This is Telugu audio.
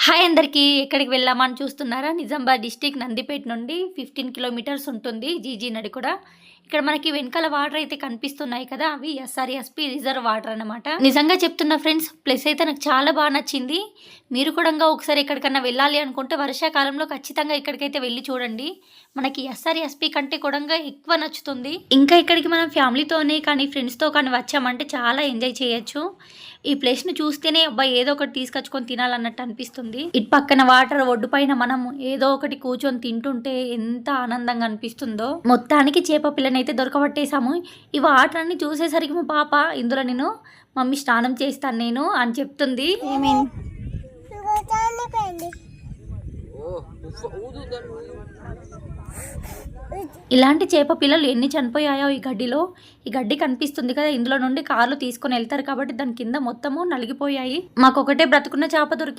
హాయ్ అందరికీ. ఎక్కడికి వెళ్ళామని చూస్తున్నారా? నిజామాబాద్ డిస్ట్రిక్ట్ నందిపేట నుండి 15 కిలోమీటర్స్ ఉంటుంది జీజీ నడి కూడా. ఇక్కడ మనకి వెనకాల వాటర్ అయితే కనిపిస్తున్నాయి కదా, అవి ఎస్ఆర్ఎస్పి రిజర్వ్ వాటర్ అన్నమాట. నిజంగా చెప్తున్నా ఫ్రెండ్స్, ప్లేస్ అయితే నాకు చాలా బాగా నచ్చింది. మీరు కూడా ఒకసారి ఎక్కడికన్నా వెళ్ళాలి అనుకుంటే వర్షాకాలంలో ఖచ్చితంగా ఇక్కడికైతే వెళ్ళి చూడండి. మనకి ఎస్ఆర్ఎస్పి కంటే కూడా ఎక్కువ నచ్చుతుంది. ఇంకా ఇక్కడికి మనం ఫ్యామిలీతోనే కానీ ఫ్రెండ్స్తో కానీ వచ్చామంటే చాలా ఎంజాయ్ చేయొచ్చు. ఈ ప్లేస్ని చూస్తేనే అబ్బాయి ఏదో ఒకటి తీసుకొచ్చుకొని తినాలన్నట్టు అనిపిస్తుంది. ఇటు పక్కన వాటర్ ఒడ్డు పైన మనం ఏదో ఒకటి కూర్చొని తింటుంటే ఎంత ఆనందంగా అనిపిస్తుందో. మొత్తానికి చేప పిల్లని అయితే దొరకబట్టేశాము. ఈ వాటర్ అన్ని చూసేసరికి మా పాప, ఇందులో నేను మమ్మీ స్నానం చేస్తాను నేను అని చెప్తుంది. ఇలాంటి చేప పిల్లలు ఎన్ని చనిపోయాయో ఈ గడ్డిలో. ఈ గడ్డి కనిపిస్తుంది కదా, ఇందులో నుండి కార్లు తీసుకొని వెళ్తారు కాబట్టి దాని కింద మొత్తము నలిగిపోయాయి. మాకు ఒకటే బ్రతుకున్న చేప దొరికింది.